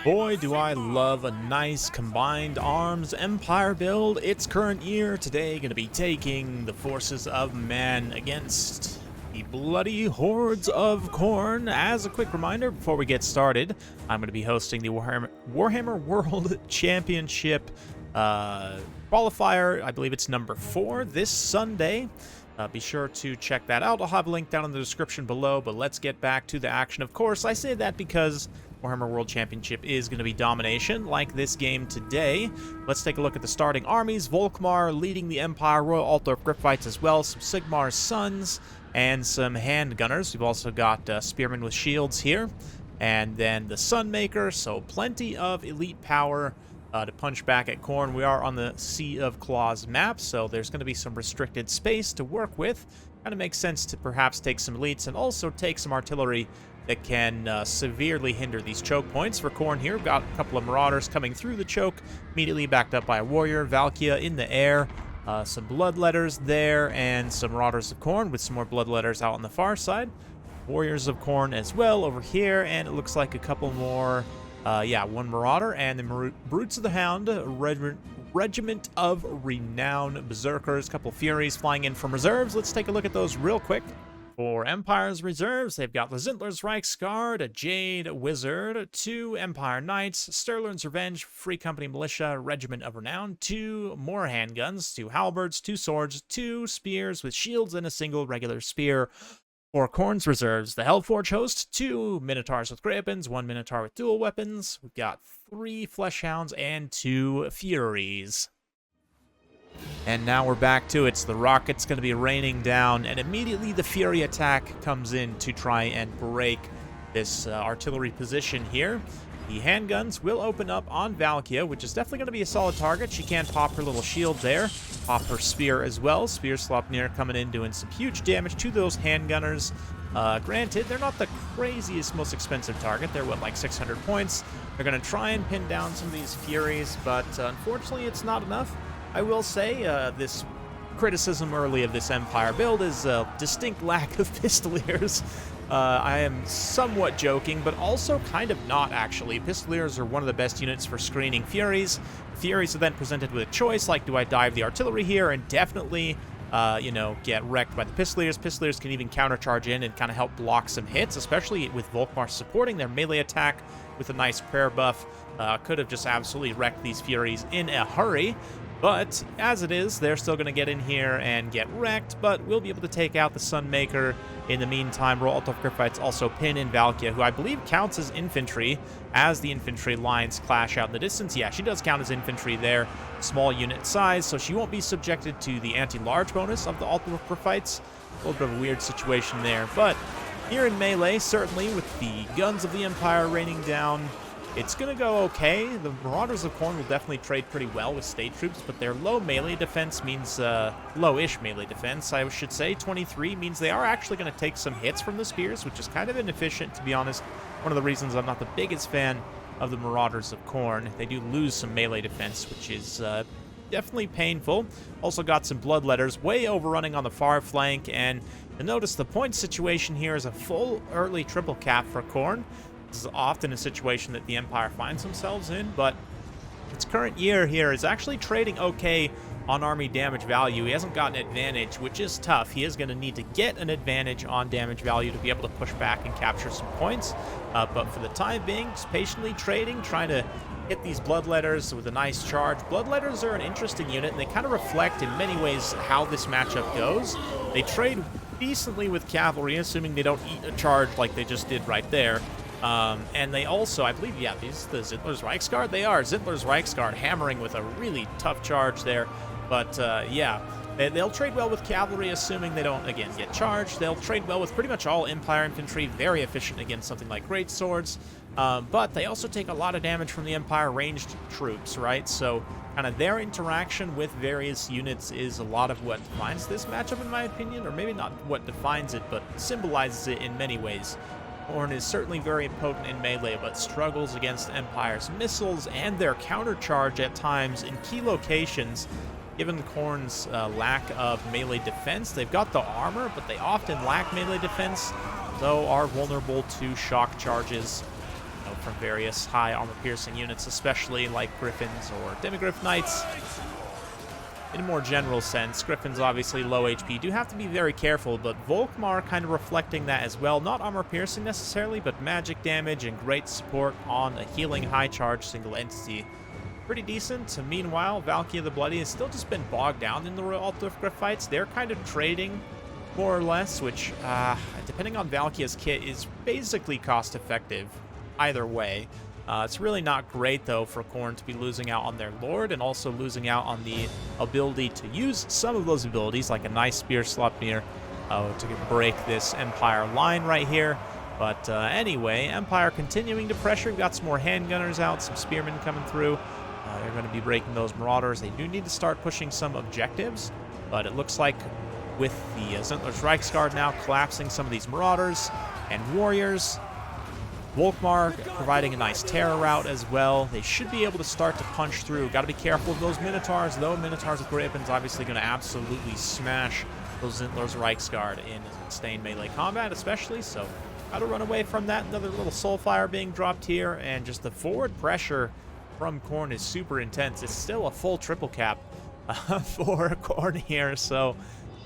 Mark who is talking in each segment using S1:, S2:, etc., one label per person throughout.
S1: Boy, do I love a nice combined arms empire build. It's current year today going to be taking the forces of man against the bloody hordes of Khorne. As a quick reminder, before we get started, I'm going to be hosting the Warhammer World Championship qualifier. I believe it's number 4 this Sunday. Be sure to check that out. I'll have a link down in the description below, but let's get back to the action. Of course, I say that because Warhammer World Championship is going to be Domination, like this game today. Let's take a look at the starting armies. Volkmar leading the Empire, Royal Altdorf Gripfights as well, some Sigmar's Sons, and some handgunners. We've also got Spearmen with shields here, and then the Sunmaker, so plenty of elite power to punch back at Khorne. We are on the Sea of Claws map, so there's going to be some restricted space to work with. Kind of makes sense to perhaps take some elites and also take some artillery that can severely hinder these choke points. For Khorne here, we've got a couple of Marauders coming through the choke, immediately backed up by a Warrior, Valkia in the air, some Bloodletters there, and some Marauders of Khorne with some more Bloodletters out on the far side. Warriors of Khorne as well over here, and it looks like a couple more, one Marauder, and the Brutes of the Hound, Regiment of Renown Berserkers, a couple Furies flying in from reserves. Let's take a look at those real quick. For Empire's reserves, they've got the Zintler's Reichsguard, a Jade Wizard, 2 Empire Knights, Sterling's Revenge, Free Company Militia, Regiment of Renown, 2 more handguns, 2 halberds, 2 swords, 2 spears with shields, and a single regular spear. For Khorne's reserves, the Hellforge Host, 2 Minotaurs with great weapons, 1 Minotaur with dual weapons. We've got 3 Fleshhounds and 2 Furies. And now we're back to it. So the rocket's going to be raining down, and immediately the Fury attack comes in to try and break this artillery position here. The handguns will open up on Valkia, which is definitely going to be a solid target. She can pop her little shield there, pop her spear as well. Spear Slopnir coming in, doing some huge damage to those handgunners. Granted, they're not the craziest, most expensive target. They're, like 600 points. They're going to try and pin down some of these Furies, but unfortunately it's not enough. I will say this criticism early of this Empire build is a distinct lack of Pistoliers. I am somewhat joking, but also kind of not, actually. Pistoliers are one of the best units for screening Furies. Furies are then presented with a choice, like, do I dive the artillery here? And definitely, get wrecked by the Pistoliers. Pistoliers can even countercharge in and kind of help block some hits, especially with Volkmar supporting their melee attack with a nice prayer buff. Could have just absolutely wrecked these Furies in a hurry. But as it is, they're still going to get in here and get wrecked, but we'll be able to take out the Sunmaker. In the meantime, Royal Altdorf Gripfights also pin in Valkia, who I believe counts as infantry as the infantry lines clash out in the distance. Yeah, she does count as infantry there, small unit size, so she won't be subjected to the anti-large bonus of the Altdorf Gripfights. A little bit of a weird situation there, but here in melee, certainly with the guns of the Empire raining down, it's going to go okay. The Marauders of Khorne will definitely trade pretty well with state troops, but their low melee defense means, low-ish melee defense, I should say. 23 means they are actually going to take some hits from the spears, which is kind of inefficient, to be honest. One of the reasons I'm not the biggest fan of the Marauders of Khorne. They do lose some melee defense, which is definitely painful. Also got some Bloodletters way overrunning on the far flank, and you'll notice the point situation here is a full early triple cap for Khorne. This is often a situation that the Empire finds themselves in, but its current year here is actually trading okay on army damage value. He hasn't got an advantage, which is tough. He is going to need to get an advantage on damage value to be able to push back and capture some points. But for the time being, just patiently trading, trying to hit these Bloodletters with a nice charge. Bloodletters are an interesting unit, and they kind of reflect in many ways how this matchup goes. They trade decently with cavalry, assuming they don't eat a charge like they just did right there. And they also, I believe, yeah, these the Zintler's Reichsguard? They are. Zintler's Reichsguard hammering with a really tough charge there. But, yeah, they'll trade well with cavalry, assuming they don't, again, get charged. They'll trade well with pretty much all Empire infantry, very efficient against something like great swords. But they also take a lot of damage from the Empire ranged troops, right? So kind of their interaction with various units is a lot of what defines this matchup, in my opinion. Or maybe not what defines it, but symbolizes it in many ways. Khorne is certainly very potent in melee, but struggles against Empire's missiles and their countercharge at times in key locations. Given Khorne's lack of melee defense, they've got the armor, but they often lack melee defense, though are vulnerable to shock charges. from various high armor-piercing units, especially like Griffins or Demigryph Knights. In a more general sense, Griffins obviously low HP, do have to be very careful, but Volkmar kind of reflecting that as well. Not armor-piercing necessarily, but magic damage and great support on a healing high-charge single entity. Pretty decent. Meanwhile, Valkia the Bloody has still just been bogged down in the Royal Altdorf fights. They're kind of trading, more or less, which, depending on Valkia's kit, is basically cost-effective either way. It's really not great, though, for Khorne to be losing out on their Lord and also losing out on the ability to use some of those abilities, like a nice Spear Sleipnir, to break this Empire line right here. But anyway, Empire continuing to pressure. We've got some more handgunners out, some spearmen coming through. They're going to be breaking those Marauders. They do need to start pushing some objectives, but it looks like with the Zentler's Reichsguard now collapsing some of these Marauders and Warriors, Volkmar providing a nice terror route as well. They should be able to start to punch through. Got to be careful of those Minotaurs, though. Minotaurs with Griffins obviously going to absolutely smash those Zentler's Reichsguard in sustained melee combat, especially. So, got to run away from that. Another little Soulfire being dropped here, and just the forward pressure from Khorne is super intense. It's still a full triple cap for Khorne here. So,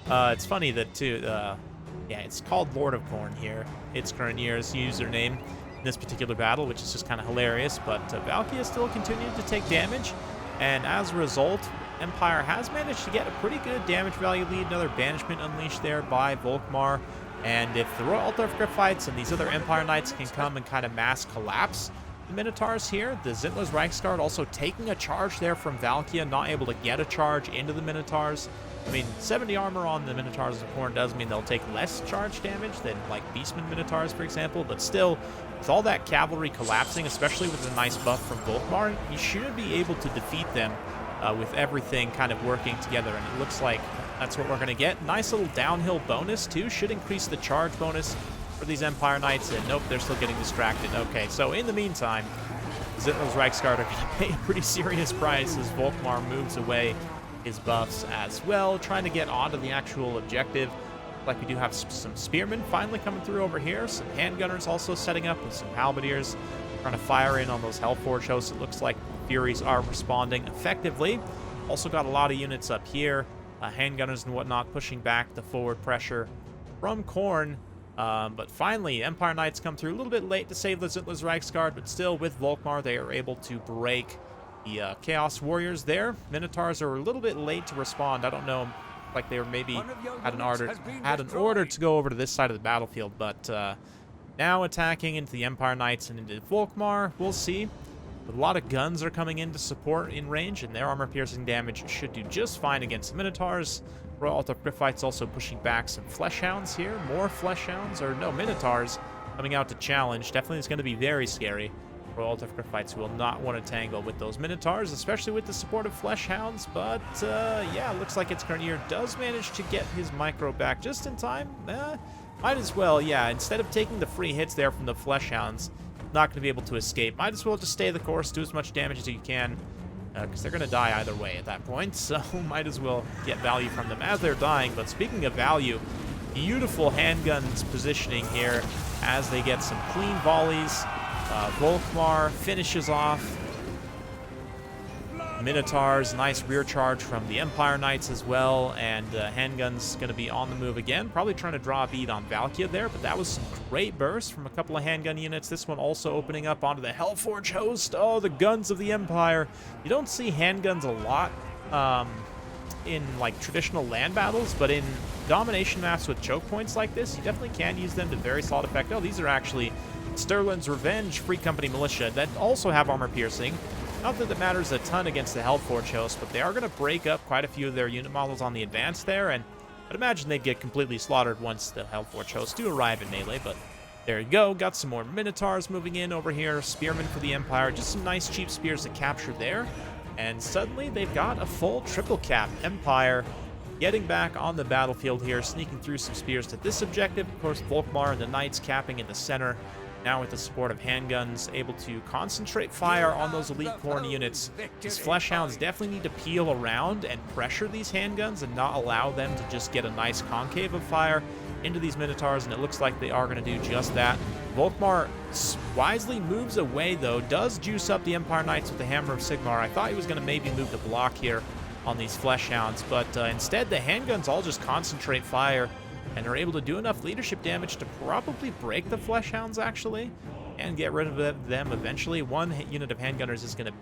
S1: it's funny that too. Yeah, it's called Lord of Khorne here. It's Khorne's username in this particular battle, which is just kind of hilarious, but Valkia still continued to take damage, and as a result, Empire has managed to get a pretty good damage value lead. Another Banishment unleashed there by Volkmar, and if the Royal Altdorf Fights and these other Empire Knights can come and kind of mass collapse the Minotaurs here, the Zentler's Reichsguard also taking a charge there from Valkia, not able to get a charge into the Minotaurs. I mean, 70 armor on the Minotaurs of Khorne does mean they'll take less charge damage than, like, Beastman Minotaurs, for example, but still, with all that cavalry collapsing, especially with a nice buff from Volkmar, you should be able to defeat them with everything kind of working together, and it looks like that's what we're going to get. Nice little downhill bonus, too. Should increase the charge bonus for these Empire Knights, and nope, they're still getting distracted. Okay, so in the meantime, Zentler's Reichsguard are going to pay a pretty serious price as Volkmar moves away his buffs as well, trying to get onto the actual objective. Like, we do have some spearmen finally coming through over here, some handgunners also setting up with some halberdiers, trying to fire in on those Hellforge hosts. It looks like Furies are responding effectively. Also got a lot of units up here, handgunners and whatnot, pushing back the forward pressure from Khorne. But finally, Empire Knights come through a little bit late to save the Zentler's Reichsguard, but still, with Volkmar, they are able to break the Chaos Warriors there. Minotaurs are a little bit late to respond. I don't know, like they were maybe had an order to go over to this side of the battlefield, but now attacking into the Empire Knights and into Volkmar. We'll see. But a lot of guns are coming in to support in range, and their armor-piercing damage should do just fine against the Minotaurs. Royal Altdorf Fights also pushing back some Fleshhounds here. More Fleshhounds, or no, Minotaurs coming out to challenge. Definitely is going to be very scary. Royal Altdorf Fights will not want to tangle with those Minotaurs, especially with the support of Fleshhounds. But, yeah, looks like it's Khorne does manage to get his micro back just in time. Might as well, yeah, instead of taking the free hits there from the Fleshhounds, not going to be able to escape. Might as well just stay the course, do as much damage as you can, because they're going to die either way at that point. So might as well get value from them as they're dying. But speaking of value, beautiful handguns positioning here as they get some clean volleys. Volkmar finishes off Minotaurs. Nice rear charge from the Empire Knights as well, and handguns going to be on the move again. Probably trying to draw a bead on Valkia there, but that was some great bursts from a couple of handgun units. This one also opening up onto the Hellforge host. Oh, the guns of the Empire. You don't see handguns a lot in like traditional land battles, but in domination maps with choke points like this, you definitely can use them to very solid effect. Oh, these are actually Sterlin's Revenge Free Company Militia that also have armor piercing. Not that it matters a ton against the Hellforge host, but they are going to break up quite a few of their unit models on the advance there, and I'd imagine they'd get completely slaughtered once the Hellforge hosts do arrive in melee, but there you go. Got some more Minotaurs moving in over here. Spearmen for the Empire. Just some nice cheap spears to capture there, and suddenly they've got a full triple cap. Empire getting back on the battlefield here, sneaking through some spears to this objective. Of course, Volkmar and the Knights capping in the center. Now with the support of handguns, able to concentrate fire on those elite Khorne units. These Fleshhounds definitely need to peel around and pressure these handguns and not allow them to just get a nice concave of fire. into these Minotaurs, and it looks like they are going to do just that. Volkmar wisely moves away, though, does juice up the Empire Knights with the Hammer of Sigmar. I thought he was going to maybe move the block here on these Fleshhounds, but instead the handguns all just concentrate fire and are able to do enough leadership damage to probably break the Fleshhounds, actually, and get rid of them eventually. One unit of handgunners is going to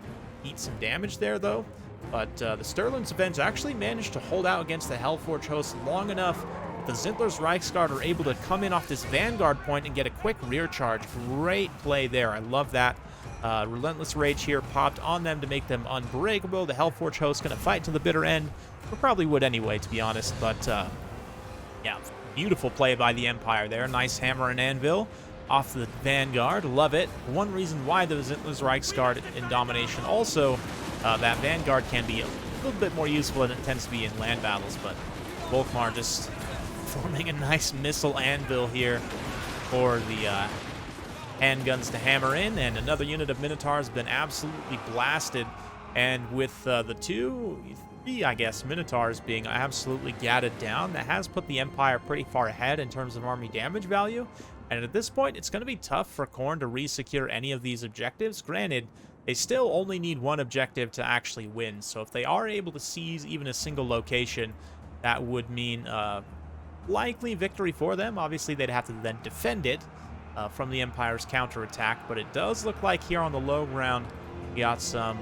S1: eat some damage there, though, but the Stirland's Avenge actually managed to hold out against the Hellforge host long enough the Zintler's Reichsguard are able to come in off this Vanguard point and get a quick rear charge. Great play there. I love that. Relentless Rage here popped on them to make them unbreakable. The Hellforge host going to fight to the bitter end. Or probably would anyway, to be honest. But, yeah, beautiful play by the Empire there. Nice hammer and anvil off the Vanguard. Love it. One reason why the Zintler's Reichsguard in Domination also, that Vanguard can be a little bit more useful than it tends to be in land battles. But Volkmar just forming a nice missile anvil here for the handguns to hammer in, and another unit of Minotaurs has been absolutely blasted, and with the three, I guess, Minotaurs being absolutely gatted down, that has put the Empire pretty far ahead in terms of army damage value, and at this point it's going to be tough for Khorne to re-secure any of these objectives. Granted, they still only need one objective to actually win, so if they are able to seize even a single location, that would mean likely victory for them. Obviously, they'd have to then defend it from the Empire's counterattack, but it does look like here on the low ground, we got some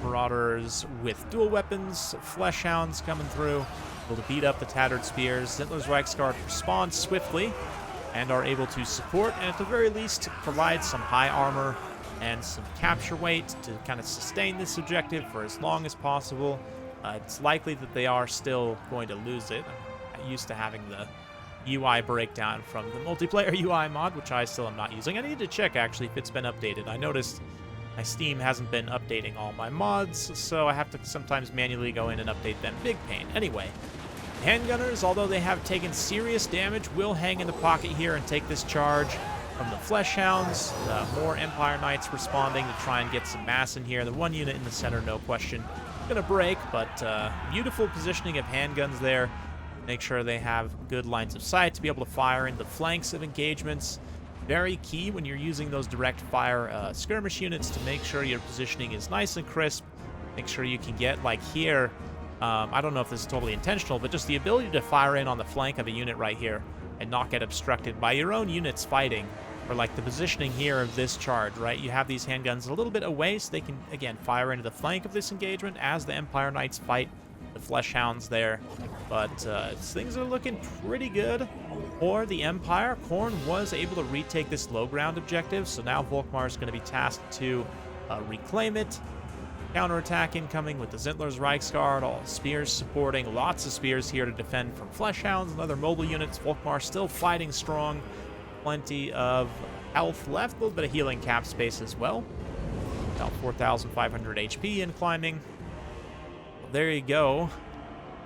S1: Marauders with dual weapons, Fleshhounds coming through, able to beat up the tattered spears. Zintler's Reichsguard responds swiftly and are able to support, and at the very least, provide some high armor and some capture weight to kind of sustain this objective for as long as possible. It's likely that they are still going to lose it. Used to having the UI breakdown from the multiplayer UI mod, which I still am not using. I need to check, actually, if it's been updated. I noticed my Steam hasn't been updating all my mods, so I have to sometimes manually go in and update them. Big pain. Anyway, handgunners, although they have taken serious damage, will hang in the pocket here and take this charge from the Fleshhounds. More Empire Knights responding to try and get some mass in here. The one unit in the center, no question, gonna break, but beautiful positioning of handguns there. Make sure they have good lines of sight to be able to fire in the flanks of engagements. Very key when you're using those direct fire skirmish units to make sure your positioning is nice and crisp. Make sure you can get, like here, I don't know if this is totally intentional, but just the ability to fire in on the flank of a unit right here and not get obstructed by your own units fighting. Or like the positioning here of this charge, right? You have these handguns a little bit away so they can, again, fire into the flank of this engagement as the Empire Knights fight the Fleshhounds there. But things are looking pretty good for the Empire. Khorne was able to retake this low ground objective, so now Volkmar is going to be tasked to reclaim it. Counterattack incoming with the Zintler's Reichsguard, all spears supporting, lots of spears here to defend from Fleshhounds and other mobile units. Volkmar still fighting strong, plenty of health left, a little bit of healing cap space as well. About 4,500 HP and climbing. There you go.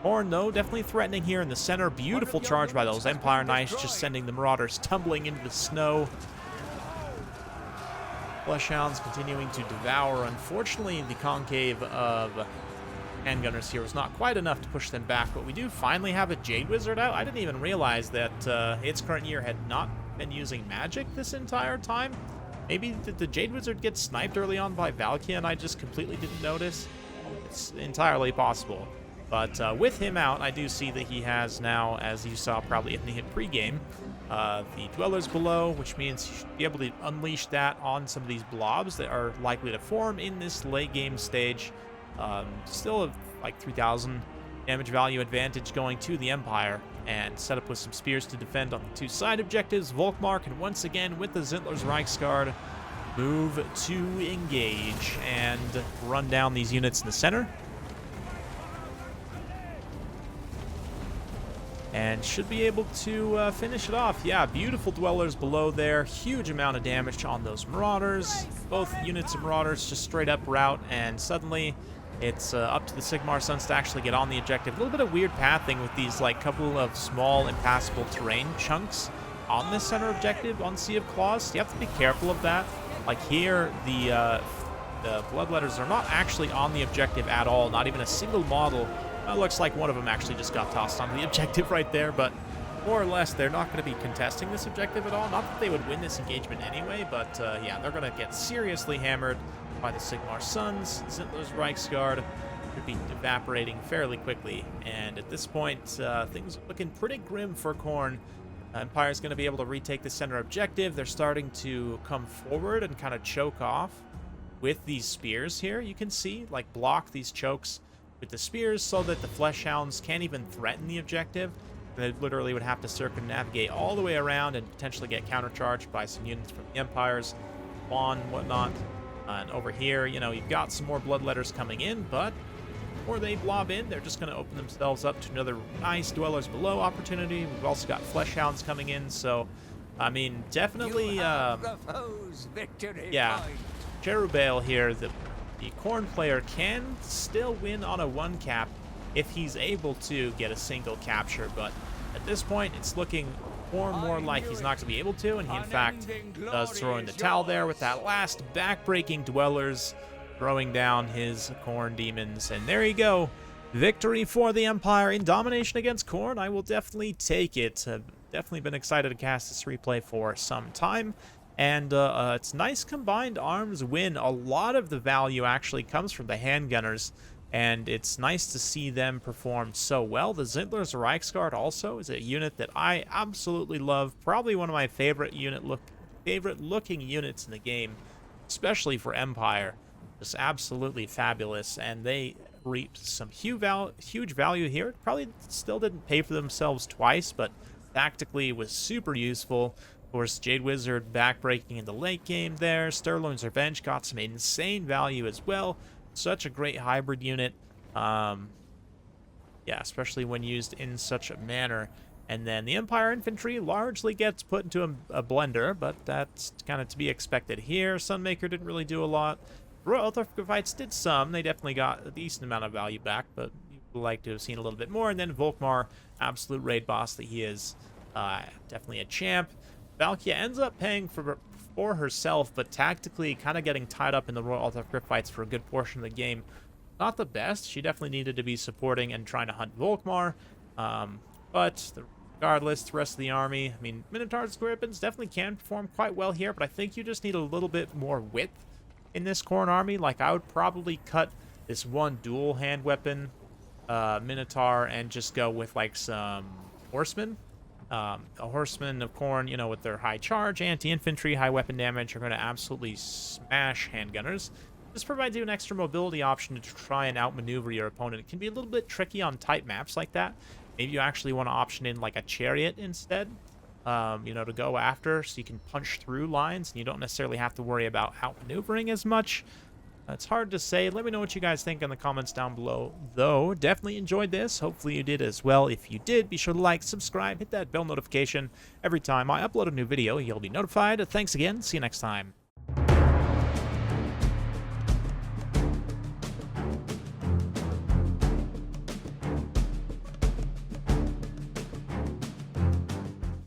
S1: Khorne, though, definitely threatening here in the center. Beautiful charge by those Empire Knights, just sending the Marauders tumbling into the snow. Fleshhounds continuing to devour. Unfortunately, the concave of handgunners here was not quite enough to push them back, but we do finally have a Jade Wizard out. I didn't even realize that its current year had not been using magic this entire time. Maybe did the Jade Wizard get sniped early on by Valkia and I just completely didn't notice? It's entirely possible. But with him out, I do see that he has now, as you saw probably in the pregame, the Dwellers Below, which means you should be able to unleash that on some of these blobs that are likely to form in this late game stage. Still a, like 3,000 damage value advantage going to the Empire, and set up with some spears to defend on the two side objectives. Volkmar can once again, with the Zintler's Reichsguard, move to engage and run down these units in the center. And should be able to finish it off. Yeah, beautiful Dwellers Below there. Huge amount of damage on those Marauders. Both units of Marauders just straight up rout, and suddenly it's up to the Sigmar Sons to actually get on the objective. A little bit of weird pathing with these like couple of small impassable terrain chunks on this center objective on Sea of Claws. So you have to be careful of that. Like here, the Bloodletters are not actually on the objective at all, not even a single model. It looks like one of them actually just got tossed onto the objective right there, but more or less, they're not going to be contesting this objective at all. Not that they would win this engagement anyway, but yeah, they're going to get seriously hammered by the Sigmar Suns. Zintler's Reichsguard could be evaporating fairly quickly, and at this point, things are looking pretty grim for Khorne. Empire's going to be able to retake the center objective. They're starting to come forward and kind of choke off with these spears here. You can see, like, block these chokes with the spears so that the Fleshhounds can't even threaten the objective. They literally would have to circumnavigate all the way around and potentially get countercharged by some units from the Empires, spawn, whatnot. And over here, you know, you've got some more Bloodletters coming in, but before they blob in, they're just going to open themselves up to another nice Dwellers Below opportunity. We've also got Fleshhounds coming in, so, I mean, definitely, yeah, Cherubale here, the Khorne player can still win on a one-cap if he's able to get a single capture, but at this point, it's looking more like he's not going to be able to, and he, in fact, does throw in the towel there with that last back-breaking Dwellers, throwing down his Khorne demons, and there you go. Victory for the Empire in domination against Khorne. I will definitely take it. I've definitely been excited to cast this replay for some time, and it's nice combined arms win. A lot of the value actually comes from the handgunners, and it's nice to see them perform so well. The Zintler's Reichsguard also is a unit that I absolutely love. Probably one of my favorite looking units in the game, especially for Empire. Just absolutely fabulous, and they reaped some huge value here. Probably still didn't pay for themselves twice, but tactically was super useful. Of course, Jade Wizard backbreaking in the late game there. Stirloin's Revenge got some insane value as well. Such a great hybrid unit. Yeah, especially when used in such a manner. And then the Empire Infantry largely gets put into a blender, but that's kind of to be expected here. Sunmaker didn't really do a lot. Royal Thurfites did some. They definitely got a decent amount of value back, but you would like to have seen a little bit more. And then Volkmar, absolute raid boss that he is, definitely a champ. Valkia ends up paying for herself, but tactically kind of getting tied up in the Royal Thurfites for a good portion of the game. Not the best. She definitely needed to be supporting and trying to hunt Volkmar. But regardless, the rest of the army, I mean, Minotaur's Griffins definitely can perform quite well here, but I think you just need a little bit more width in this Khorne army. Like, I would probably cut this one dual hand weapon Minotaur and just go with like some horsemen. A horseman of Khorne, you know, with their high charge, anti-infantry, high weapon damage, are going to absolutely smash handgunners. This provides you an extra mobility option to try and outmaneuver your opponent. It can be a little bit tricky on tight maps like that. Maybe you actually want to option in like a chariot instead, you know, to go after, so you can punch through lines and you don't necessarily have to worry about outmaneuvering as much. It's hard to say. Let me know what you guys think in the comments down below, though. Definitely enjoyed this. Hopefully you did as well. If you did, be sure to like, subscribe, hit that bell notification. Every time I upload a new video, you'll be notified. Thanks again. See you next time.